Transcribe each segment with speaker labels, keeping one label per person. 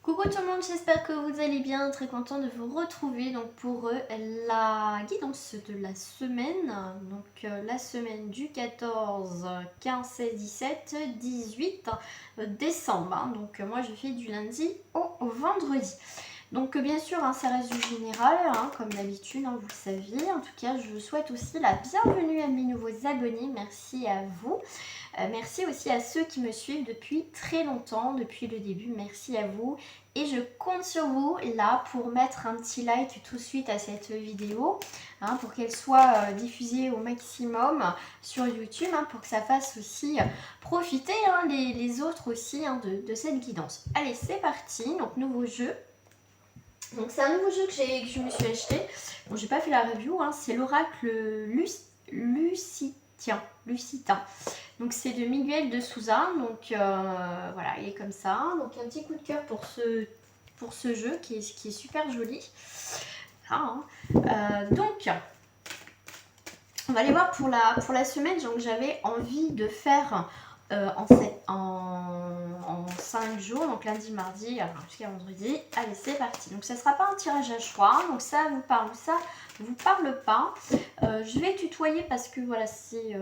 Speaker 1: Coucou tout le monde, j'espère que vous allez bien, très content de vous retrouver donc pour la guidance de la semaine, donc la semaine du 14, 15, 16, 17, 18 décembre, hein. Donc moi je fais du lundi au vendredi. Donc bien sûr, hein, ça reste du général, hein, comme d'habitude, hein, vous le saviez. En tout cas, je souhaite aussi la bienvenue à mes nouveaux abonnés, merci à vous. Merci aussi à ceux qui me suivent depuis très longtemps, depuis le début, merci à vous. Et je compte sur vous là pour mettre un petit like tout de suite à cette vidéo, hein, pour qu'elle soit diffusée au maximum sur YouTube, hein, pour que ça fasse aussi profiter, hein, les autres aussi, hein, de cette guidance. Allez, c'est parti, donc nouveau jeu. Donc c'est un nouveau jeu que je me suis acheté. Bon, j'ai pas fait la review, hein, c'est l'oracle Lucitain. Donc c'est de Miguel de Souza. Donc voilà, il est comme ça. Donc un petit coup de cœur pour ce jeu qui est super joli. Ah, hein. Donc on va aller voir pour la semaine. Donc j'avais envie de faire en 5 jours, donc lundi, mardi, jusqu'à vendredi. Allez, c'est parti. Donc ça ne sera pas un tirage à choix, donc ça vous parle ou ça vous parle pas. Je vais tutoyer parce que voilà, c'est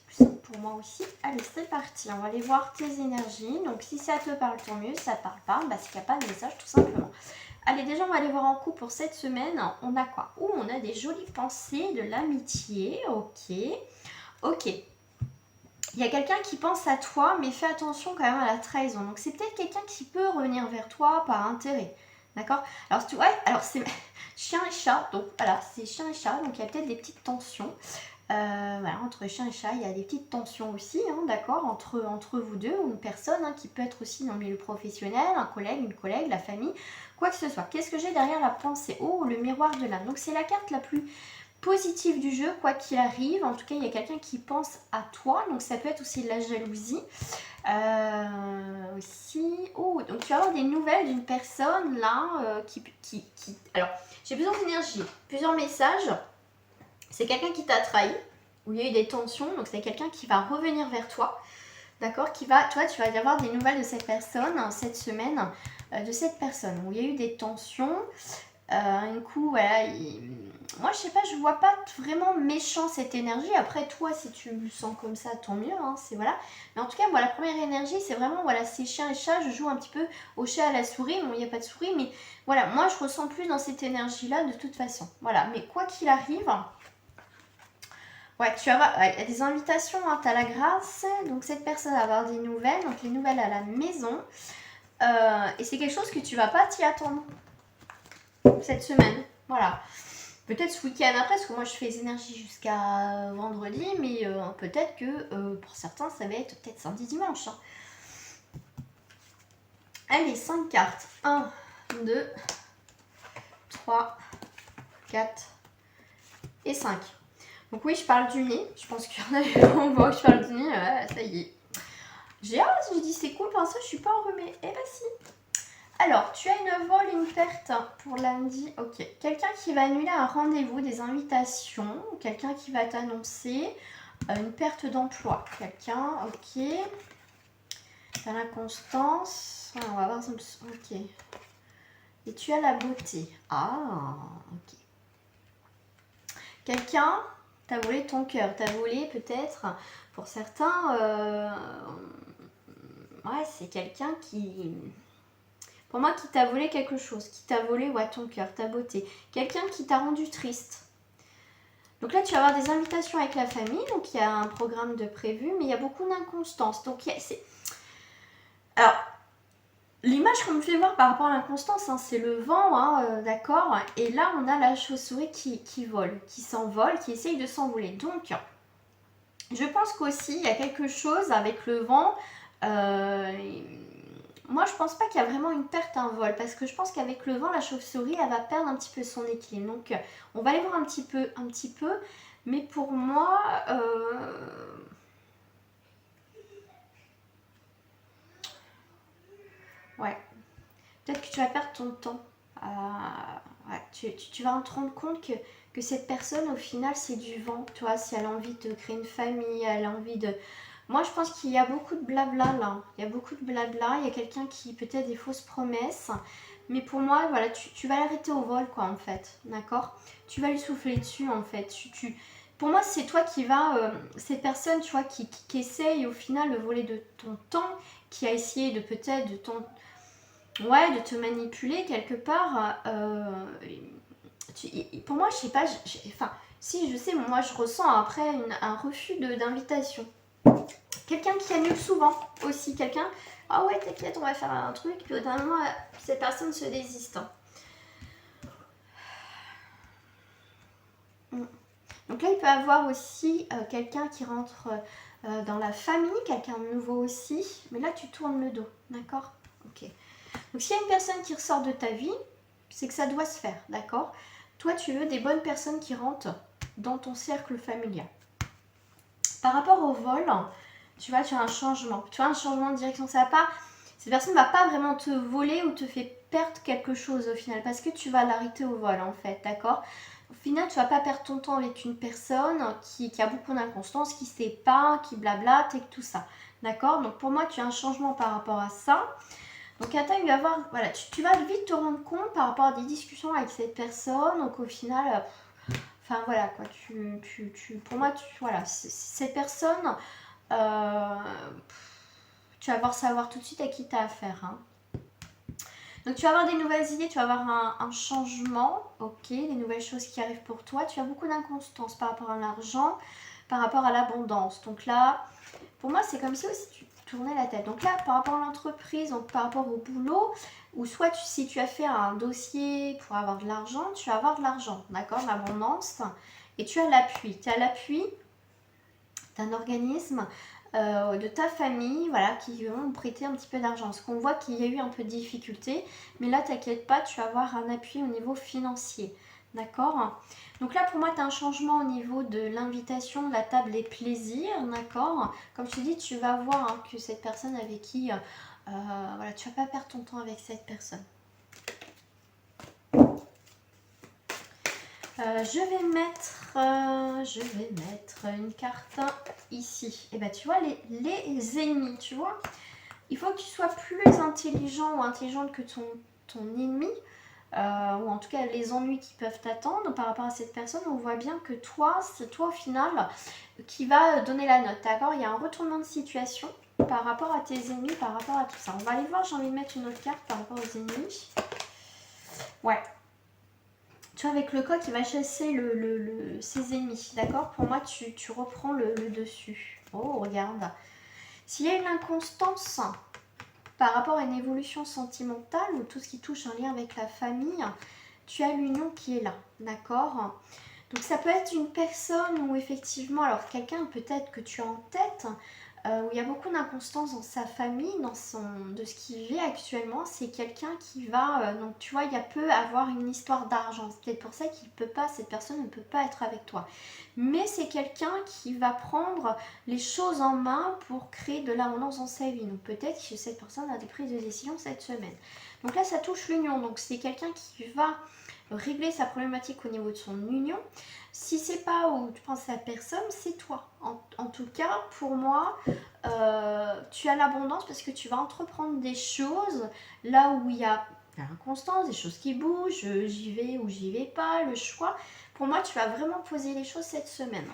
Speaker 1: plus simple pour moi aussi. Allez, c'est parti. On va aller voir tes énergies. Donc si ça te parle, tant mieux. Si ça te parle pas, bah, c'est qu'il n'y a pas de message, tout simplement. Allez, déjà, on va aller voir en coup pour cette semaine. On a quoi? On a des jolies pensées, de l'amitié. Ok. Ok. Il y a quelqu'un qui pense à toi, mais fais attention quand même à la trahison. Donc, c'est peut-être quelqu'un qui peut revenir vers toi par intérêt. D'accord? Alors, tu vois, alors c'est chien et chat. Donc, voilà, c'est chien et chat. Donc, il y a peut-être des petites tensions. Voilà, entre chien et chat, il y a des petites tensions aussi, hein, d'accord, entre vous deux, ou une personne, hein, qui peut être aussi dans le milieu professionnel, un collègue, une collègue, la famille, quoi que ce soit. Qu'est-ce que j'ai derrière la pensée? Oh, le miroir de l'âme. Donc c'est la carte la plus positive du jeu, quoi qu'il arrive. En tout cas, il y a quelqu'un qui pense à toi, donc ça peut être aussi de la jalousie. Aussi, oh, donc tu vas avoir des nouvelles d'une personne là Alors, j'ai plusieurs énergies, plusieurs messages. C'est quelqu'un qui t'a trahi, où il y a eu des tensions, donc c'est quelqu'un qui va revenir vers toi, d'accord, tu vas y avoir des nouvelles de cette personne, cette semaine, de cette personne, où il y a eu des tensions. Un coup, voilà, moi je sais pas, je vois pas vraiment méchant cette énergie. Après, toi, si tu le sens comme ça, tant mieux, hein, c'est voilà. Mais en tout cas, moi, la première énergie, c'est vraiment, voilà, c'est chien et chat. Je joue un petit peu au chat, à la souris. Bon, il n'y a pas de souris, mais voilà, moi, je ressens plus dans cette énergie-là de toute façon. Voilà, mais quoi qu'il arrive, ouais, tu vas avoir des invitations, hein, tu as la grâce, donc cette personne va avoir des nouvelles, donc les nouvelles à la maison. Et c'est quelque chose que tu vas pas t'y attendre cette semaine. Voilà. Peut-être ce week-end après, parce que moi je fais les énergies jusqu'à vendredi, mais peut-être que pour certains ça va être peut-être samedi, dimanche, hein. Allez, 5 cartes. 1, 2, 3, 4 et 5. Donc oui, je parle du nez. Je pense qu'il y en a eu on voit que je parle du nez. Ouais, ça y est. J'ai dit c'est cool, pour ça je suis pas enrhumée. Eh ben si. Alors, tu as une vol, une perte pour lundi. Ok. Quelqu'un qui va annuler un rendez-vous, des invitations. Quelqu'un qui va t'annoncer une perte d'emploi. Quelqu'un, ok. T'as l'inconstance. On va voir. Ok. Et tu as la beauté. Ah, ok. Quelqu'un t'a volé ton cœur. T'a volé peut-être, pour certains, ouais, c'est quelqu'un qui... Pour moi, qui t'a volé quelque chose, qui t'a volé, ouais, ton cœur, ta beauté. Quelqu'un qui t'a rendu triste. Donc là, tu vas avoir des invitations avec la famille, donc il y a un programme de prévu, mais il y a beaucoup d'inconstance. Donc, alors, l'image qu'on me fait voir par rapport à l'inconstance, hein, c'est le vent, hein, d'accord. Et là, on a la chauve-souris qui vole, qui s'envole, qui essaye de s'envoler. Donc, je pense qu'aussi, il y a quelque chose avec le vent. Moi, je pense pas qu'il y a vraiment une perte, un vol, parce que je pense qu'avec le vent, la chauve-souris, elle va perdre un petit peu son équilibre. Donc, on va aller voir un petit peu. Mais pour moi, ouais, peut-être que tu vas perdre ton temps. Ouais, tu vas te rendre compte que cette personne, au final, c'est du vent. Tu vois, si elle a envie de créer une famille, elle a envie de... Moi, je pense qu'il y a beaucoup de blabla là. Il y a beaucoup de blabla. Il y a quelqu'un qui peut-être des fausses promesses. Mais pour moi, voilà, tu vas l'arrêter au vol, quoi, en fait. D'accord? Tu vas lui souffler dessus, en fait. Pour moi, c'est toi qui vas... cette personne, tu vois, qui essaye au final de voler de ton temps, qui a essayé de peut-être de ton... Ouais, de te manipuler quelque part. Pour moi, je sais pas... Enfin, si, je sais, moi, je ressens après un refus d'invitation. Quelqu'un qui annule souvent aussi, quelqu'un, ah ouais t'inquiète on va faire un truc, puis au dernier moment cette personne se désiste. Donc là il peut avoir aussi quelqu'un qui rentre dans la famille, quelqu'un de nouveau aussi, mais là tu tournes le dos, d'accord? Ok. Donc s'il y a une personne qui ressort de ta vie, c'est que ça doit se faire, d'accord? Toi tu veux des bonnes personnes qui rentrent dans ton cercle familial. Par rapport au vol, tu vois, tu as un changement. Tu as un changement de direction. Ça va pas, cette personne ne va pas vraiment te voler ou te faire perdre quelque chose au final. Parce que tu vas l'arrêter au vol en fait, d'accord? Au final, tu ne vas pas perdre ton temps avec une personne qui a beaucoup d'inconstance, qui ne sait pas, qui blablate et tout ça. D'accord? Donc pour moi, tu as un changement par rapport à ça. Donc attends, il va y avoir, voilà, tu vas vite te rendre compte par rapport à des discussions avec cette personne. Donc au final... Enfin voilà quoi, pour moi, voilà, cette personne, euh, tu vas savoir tout de suite à qui tu as affaire. Hein. Donc tu vas avoir des nouvelles idées, tu vas avoir un changement, ok, des nouvelles choses qui arrivent pour toi. Tu as beaucoup d'inconstance par rapport à l'argent, par rapport à l'abondance. Donc là, pour moi, c'est comme si aussi tu tournais la tête. Donc là, par rapport à l'entreprise, donc par rapport au boulot, ou soit si tu as fait un dossier pour avoir de l'argent, tu vas avoir de l'argent, d'accord, l'abondance, et tu as l'appui. Tu as l'appui d'un organisme, de ta famille, voilà, qui vont prêter un petit peu d'argent. Parce qu'on voit qu'il y a eu un peu de difficulté, mais là, t'inquiète pas, tu vas avoir un appui au niveau financier. D'accord? Donc là, pour moi, tu as un changement au niveau de l'invitation, de la table des plaisirs. D'accord? Comme je te dis, tu vas voir hein, que cette personne avec qui... voilà, tu vas pas perdre ton temps avec cette personne. Je vais mettre une carte ici. Et ben tu vois, les ennemis, tu vois. Il faut que tu sois plus intelligent ou intelligente que ton ennemi. Ou en tout cas les ennuis qui peuvent t'attendre par rapport à cette personne, on voit bien que toi, c'est toi au final qui va donner la note, d'accord? Il y a un retournement de situation par rapport à tes ennemis, par rapport à tout ça. On va aller voir, j'ai envie de mettre une autre carte par rapport aux ennemis. Ouais. Tu vois, avec le coq, il va chasser ses ennemis, d'accord? Pour moi, tu reprends le dessus. Oh, regarde. S'il y a une inconstance par rapport à une évolution sentimentale ou tout ce qui touche un lien avec la famille, tu as l'union qui est là, d'accord? Donc ça peut être une personne où effectivement, alors quelqu'un peut-être que tu as en tête, où il y a beaucoup d'inconstance dans sa famille, de ce qu'il vit actuellement, c'est quelqu'un qui va, donc tu vois, il y a peu avoir une histoire d'argent. C'est peut-être pour ça qu'il peut pas, cette personne ne peut pas être avec toi. Mais c'est quelqu'un qui va prendre les choses en main pour créer de l'abondance dans sa vie. Donc peut-être que cette personne a des prises de décision cette semaine. Donc là, ça touche l'union. Donc c'est quelqu'un qui va régler sa problématique au niveau de son union. Si c'est pas où tu penses à personne, c'est toi. En tout cas, pour moi, tu as l'abondance parce que tu vas entreprendre des choses là où il y a l'inconstance, des choses qui bougent, j'y vais ou j'y vais pas, le choix. Pour moi, tu vas vraiment poser les choses cette semaine.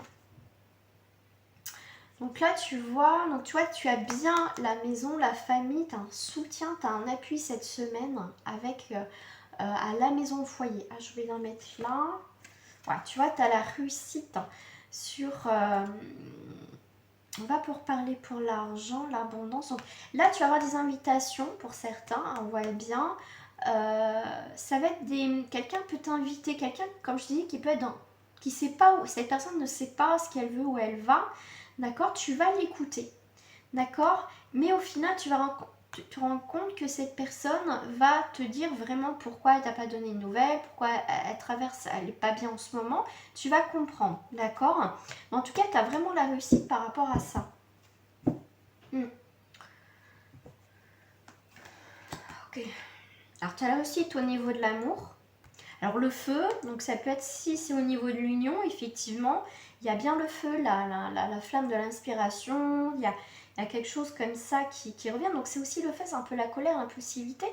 Speaker 1: Donc là, tu vois, tu as bien la maison, la famille, tu as un soutien, tu as un appui cette semaine avec à la maison au foyer. Ah, je vais la mettre là. Ouais, tu vois, tu as la réussite sur... on va pour parler pour l'argent, l'abondance. Donc, là, tu vas avoir des invitations pour certains, on voit bien. Ça va être quelqu'un peut t'inviter, quelqu'un, comme je dis, qui peut être dans... qui sait pas où... Cette personne ne sait pas ce qu'elle veut, où elle va. D'accord? Tu vas l'écouter. D'accord? Mais au final, tu te rends compte que cette personne va te dire vraiment pourquoi elle t'a pas donné de nouvelles, pourquoi elle n'est pas bien en ce moment. Tu vas comprendre, d'accord? En tout cas, tu as vraiment la réussite par rapport à ça. Ok. Alors, tu as la réussite au niveau de l'amour. Alors le feu, donc ça peut être, si c'est au niveau de l'union, effectivement, il y a bien le feu, la flamme de l'inspiration, il y a quelque chose comme ça qui revient. Donc c'est aussi le fait, c'est un peu la colère, l'impulsivité.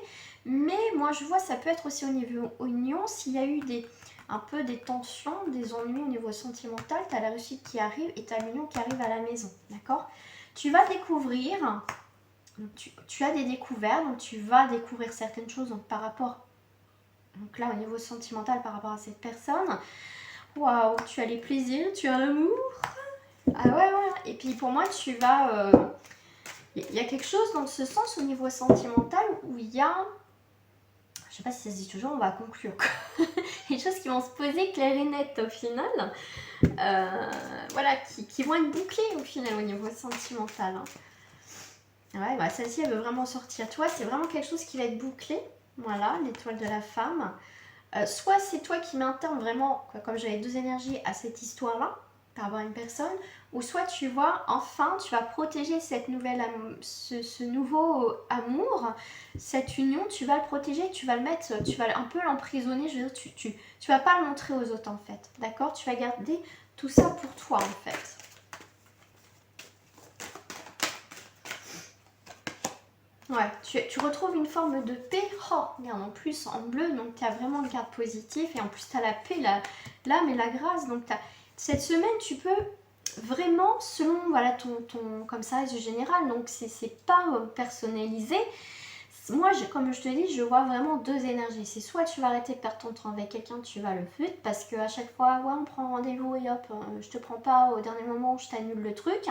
Speaker 1: Mais moi je vois, ça peut être aussi au niveau union, s'il y a eu un peu des tensions, des ennuis au niveau sentimental, tu as la réussite qui arrive et tu as l'union qui arrive à la maison, d'accord? Tu vas découvrir, donc tu as des découvertes, donc tu vas découvrir certaines choses donc, par rapport, donc là au niveau sentimental par rapport à cette personne. Waouh, tu as les plaisirs, tu as l'amour. Ah ouais, ouais. Et puis pour moi, tu vas... Il y a quelque chose dans ce sens au niveau sentimental où il y a... Je sais pas si ça se dit toujours, on va conclure. Les choses qui vont se poser claires et nettes au final. Voilà, qui vont être bouclées au final au niveau sentimental. Hein. Ouais, bah celle-ci, elle veut vraiment sortir. Tu vois, c'est vraiment quelque chose qui va être bouclé. Voilà, l'étoile de la femme. Soit c'est toi qui maintiens vraiment, comme j'avais deux énergies à cette histoire-là, par rapport à une personne, ou soit tu vois, enfin, tu vas protéger cette nouvelle, ce nouveau amour, cette union, tu vas le protéger, tu vas le mettre, tu vas un peu l'emprisonner, je veux dire, tu vas pas le montrer aux autres en fait, d'accord? Tu vas garder tout ça pour toi en fait. Ouais, tu retrouves une forme de paix. Oh, regarde, en plus en bleu, donc tu as vraiment une carte positive et en plus tu as la paix, l'âme et la grâce. Donc cette semaine, tu peux vraiment, selon voilà, ton comme ça, du général, donc c'est pas personnalisé. Moi, comme je te dis, je vois vraiment deux énergies. C'est soit tu vas arrêter de perdre ton temps avec quelqu'un, tu vas le foutre parce qu'à chaque fois, ouais, on prend rendez-vous et hop, je te prends pas au dernier moment, je t'annule le truc.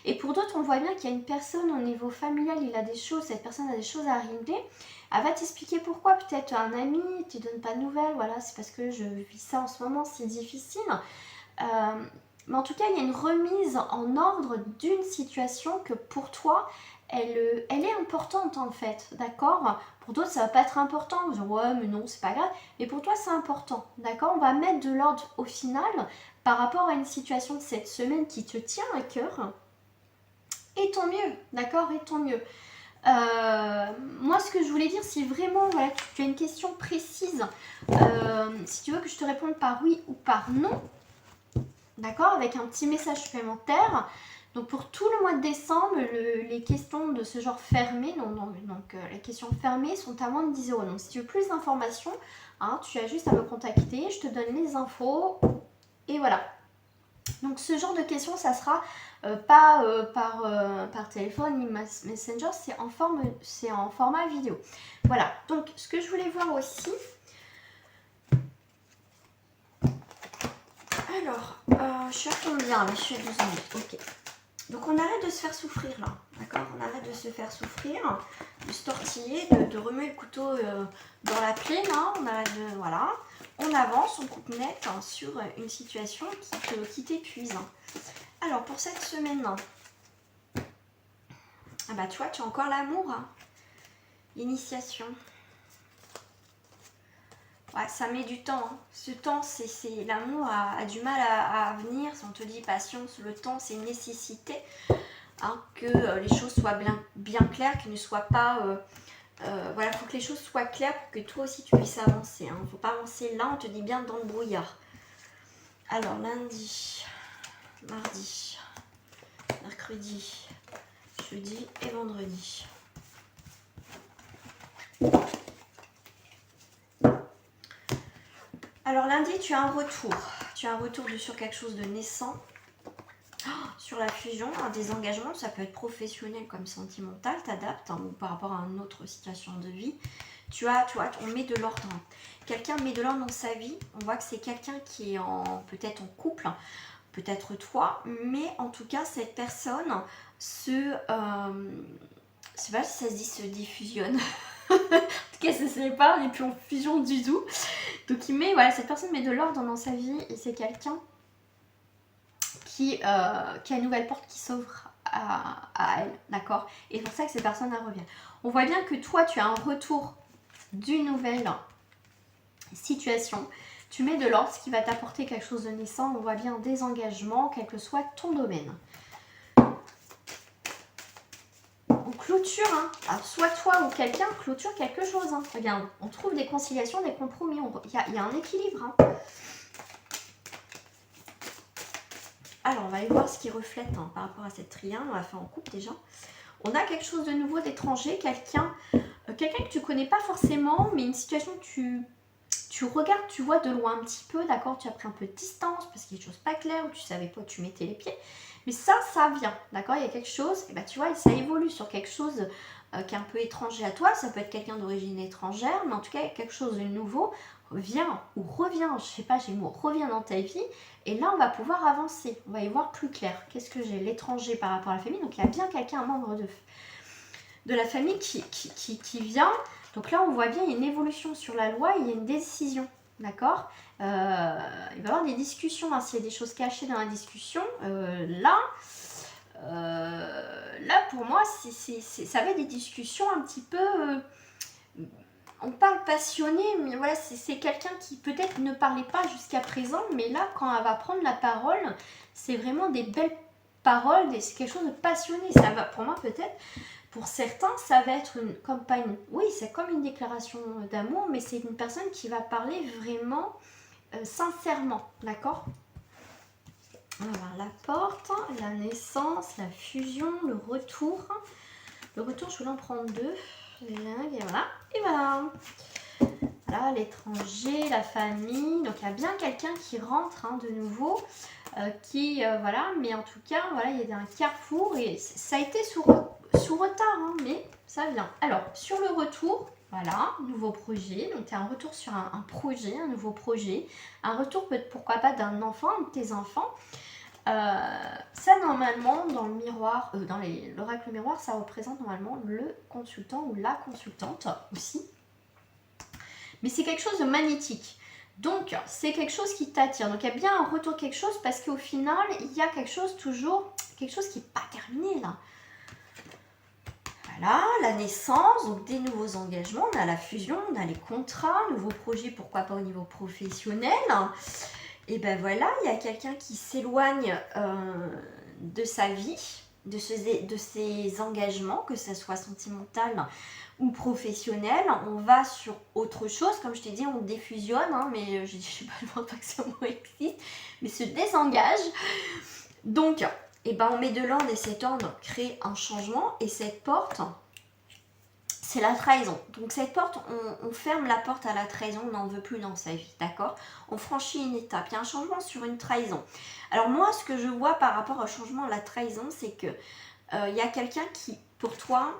Speaker 1: Et pour d'autres, on voit bien qu'il y a une personne au niveau familial, il a des choses, cette personne a des choses à régler. Elle va t'expliquer pourquoi. Peut-être un ami, tu ne donnes pas de nouvelles, voilà, c'est parce que je vis ça en ce moment, c'est difficile. Mais en tout cas, il y a une remise en ordre d'une situation que pour toi, elle est importante en fait, d'accord? Pour d'autres, ça va pas être important, vous dire ouais, mais non, c'est pas grave. Mais pour toi, c'est important, d'accord? On va mettre de l'ordre au final par rapport à une situation de cette semaine qui te tient à cœur. Et tant mieux, d'accord? Et tant mieux. Moi, ce que je voulais dire, si vraiment voilà, tu as une question précise, si tu veux que je te réponde par oui ou par non, d'accord, avec un petit message supplémentaire. Donc pour tout le mois de décembre, les questions de ce genre fermées, donc les questions fermées sont à moins de 10 €. Donc si tu veux plus d'informations, hein, tu as juste à me contacter, je te donne les infos et voilà. Donc ce genre de questions, ça sera pas par téléphone ni Messenger, c'est en format vidéo. Voilà, donc ce que je voulais voir aussi... Alors, je suis à combien là? Je suis à 12 minutes, ok. Donc on arrête de se faire souffrir là, d'accord? On arrête de se faire souffrir, de se tortiller, de remuer le couteau dans la plaie là, on arrête de... Voilà. On avance, on coupe net hein, sur une situation qui t'épuise. Alors pour cette semaine, ah bah tu vois, tu as encore l'amour, hein. L'initiation. Ouais, ça met du temps. Hein. Ce temps, c'est l'amour a du mal à venir. Si on te dit patience, le temps, c'est une nécessité. Hein, que les choses soient bien claires, qu'il ne soient pas... voilà, il faut que les choses soient claires pour que toi aussi tu puisses avancer. Il ne faut pas avancer là, on te dit bien dans le brouillard. Alors, lundi, mardi, mercredi, jeudi et vendredi. Alors lundi, tu as un retour. Tu as un retour sur quelque chose de naissant. Sur la fusion, un désengagement, ça peut être professionnel comme sentimental, t'adaptes hein, ou par rapport à une autre situation de vie. Tu vois, on met de l'ordre. Quelqu'un met de l'ordre dans sa vie. On voit que c'est quelqu'un qui est peut-être en couple, peut-être toi, mais en tout cas, cette personne je sais pas si ça se dit se diffusionne. En tout cas, ça se sépare et puis on fusion du tout. Donc voilà, cette personne met de l'ordre dans sa vie et c'est quelqu'un qui a une nouvelle porte qui s'ouvre à elle, d'accord? Et c'est pour ça que cette personne revient. On voit bien que toi, tu as un retour d'une nouvelle situation. Tu mets de l'ordre, ce qui va t'apporter quelque chose de naissant. On voit bien des engagements, quel que soit ton domaine. Donc clôture, hein. Alors, soit toi ou quelqu'un clôture quelque chose. Hein. Regarde, on trouve des conciliations, des compromis. Il y a un équilibre. Hein. Alors, on va aller voir ce qui reflète hein, par rapport à cette triade. On va faire en couple déjà. On a quelque chose de nouveau d'étranger, quelqu'un que tu connais pas forcément, mais une situation que tu regardes, tu vois de loin un petit peu, d'accord, tu as pris un peu de distance parce qu'il y a des choses pas claires, où tu savais pas où tu mettais les pieds. Mais ça vient, d'accord, il y a quelque chose, et ben tu vois, ça évolue sur quelque chose qui est un peu étranger à toi, ça peut être quelqu'un d'origine étrangère, mais en tout cas, quelque chose de nouveau vient ou revient, je sais pas, j'ai le mot, revient dans ta vie, et là, on va pouvoir avancer, on va y voir plus clair. Qu'est-ce que j'ai? L'étranger par rapport à la famille, donc il y a bien quelqu'un, un membre de la famille qui vient. Donc là, on voit bien, il y a une évolution sur la loi, il y a une décision, d'accord. Il va y avoir des discussions, hein, s'il y a des choses cachées dans la discussion. Là, pour moi, ça va être des discussions un petit peu... on parle passionné, mais voilà, c'est quelqu'un qui peut-être ne parlait pas jusqu'à présent, mais là, quand elle va prendre la parole, c'est vraiment des belles paroles, c'est quelque chose de passionné. Ça va, pour moi, peut-être... Pour certains, ça va être oui, c'est comme une déclaration d'amour, mais c'est une personne qui va parler vraiment sincèrement, d'accord? On va voir la porte, la naissance, la fusion, le retour. Le retour, je voulais en prendre deux. Et voilà. Et voilà. Voilà, l'étranger, la famille. Donc, il y a bien quelqu'un qui rentre hein, de nouveau. Voilà, mais en tout cas, voilà, il y a un carrefour et ça a été sous retard, hein, mais ça vient. Alors, sur le retour, voilà, nouveau projet. Donc, tu as un retour sur un projet, un nouveau projet. Un retour, pourquoi pas, d'un enfant, un de tes enfants. Ça, normalement, dans le miroir, dans l'oracle miroir, ça représente normalement le consultant ou la consultante aussi. Mais c'est quelque chose de magnétique. Donc, c'est quelque chose qui t'attire. Donc, il y a bien un retour quelque chose parce qu'au final, il y a quelque chose toujours, quelque chose qui n'est pas terminé là. Voilà, la naissance, donc des nouveaux engagements, on a la fusion, on a les contrats, nouveaux projets, pourquoi pas au niveau professionnel. Et ben voilà, il y a quelqu'un qui s'éloigne de sa vie, de ses engagements, que ce soit sentimental ou professionnel. On va sur autre chose, comme je t'ai dit, on défusionne, hein, mais je ne sais pas que ce mot existe, mais se désengage. Donc, eh ben, on met de l'ordre et cet ordre crée un changement. Et cette porte, c'est la trahison. Donc cette porte, on ferme la porte à la trahison, on n'en veut plus dans sa vie, d'accord? On franchit une étape, il y a un changement sur une trahison. Alors moi, ce que je vois par rapport au changement de la trahison, c'est que il y a quelqu'un qui, pour toi,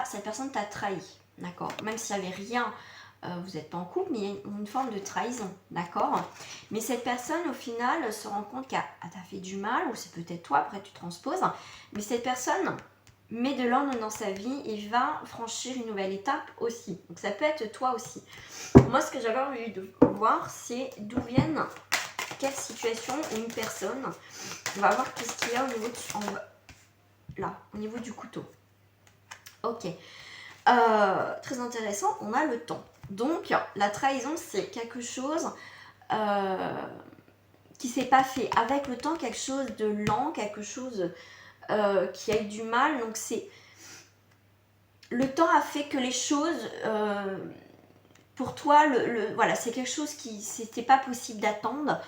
Speaker 1: cette personne t'a trahi, d'accord? Même s'il n'y avait rien, vous n'êtes pas en couple, mais il y a une forme de trahison, d'accord? Mais cette personne, au final, se rend compte qu'elle t'a fait du mal, ou c'est peut-être toi, après tu transposes, mais cette personne met de l'ordre dans sa vie et va franchir une nouvelle étape aussi. Donc ça peut être toi aussi. Moi, ce que j'avais envie de voir, c'est d'où viennent, quelle situation ou une personne. On va voir qu'est-ce qu'il y a au niveau au niveau du couteau. Ok. Très intéressant, on a le temps. Donc, la trahison, c'est quelque chose qui s'est pas fait. Avec le temps, quelque chose de lent, quelque chose qui a eu du mal. Donc, le temps a fait que les choses, pour toi, voilà, c'est quelque chose qui c'était pas possible d'attendre.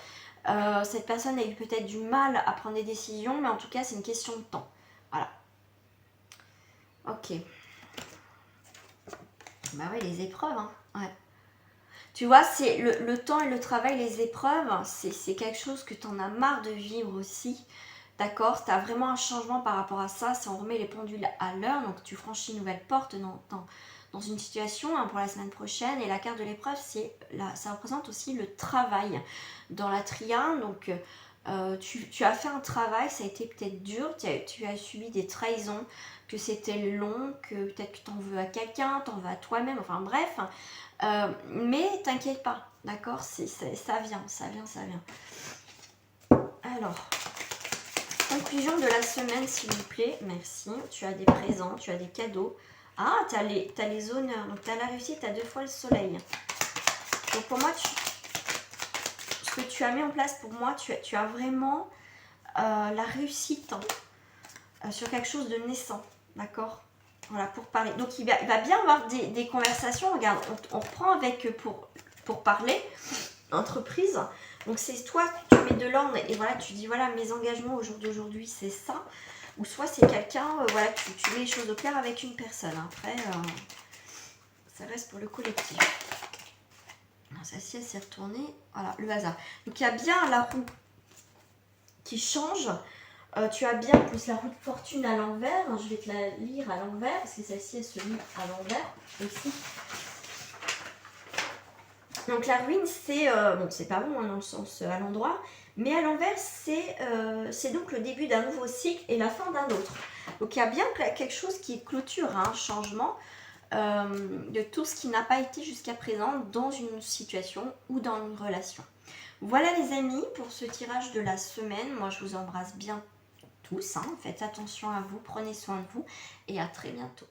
Speaker 1: Cette personne a eu peut-être du mal à prendre des décisions, mais en tout cas, c'est une question de temps. Voilà. Ok. Bah ouais, les épreuves, hein. Ouais. Tu vois, c'est le temps et le travail, les épreuves, c'est quelque chose que tu en as marre de vivre aussi. D'accord? Tu as vraiment un changement par rapport à ça. Si on remet les pendules à l'heure, donc tu franchis une nouvelle porte dans une situation hein, pour la semaine prochaine. Et la carte de l'épreuve, ça représente aussi le travail dans la triade. Donc, tu as fait un travail, ça a été peut-être dur, tu as subi des trahisons, que c'était long, que peut-être que tu en veux à quelqu'un, tu en veux à toi-même, enfin bref. Mais t'inquiète pas, d'accord? Ça vient. Alors, conclusion de la semaine, s'il vous plaît. Merci. Tu as des présents, tu as des cadeaux. Ah, t'as les honneurs. Donc, t'as la réussite, t'as 2 fois le soleil. Donc, pour moi, ce que tu as mis en place pour moi, tu as vraiment la réussite hein, sur quelque chose de naissant. d'accord? Voilà, pour parler. Donc il va bien avoir des conversations. Regarde, on reprend avec pour parler, entreprise. Donc c'est toi, tu mets de l'ordre et voilà, tu dis voilà, mes engagements au jour d'aujourd'hui, c'est ça. Ou soit c'est quelqu'un, voilà, tu mets les choses au clair avec une personne. Après, ça reste pour le collectif. Celle-ci, elle s'est retournée. Voilà, le hasard. Donc il y a bien la roue qui change. Tu as bien plus la roue de fortune à l'envers. Je vais te la lire à l'envers parce que celle-ci, elle se lit à l'envers aussi. Donc la ruine, c'est bon, c'est pas bon hein, dans le sens à l'endroit, mais à l'envers, c'est donc le début d'un nouveau cycle et la fin d'un autre. Donc il y a bien quelque chose qui clôture un changement de tout ce qui n'a pas été jusqu'à présent dans une situation ou dans une relation. Voilà les amis pour ce tirage de la semaine. Moi je vous embrasse bien tous. Hein. Faites attention à vous, prenez soin de vous et à très bientôt.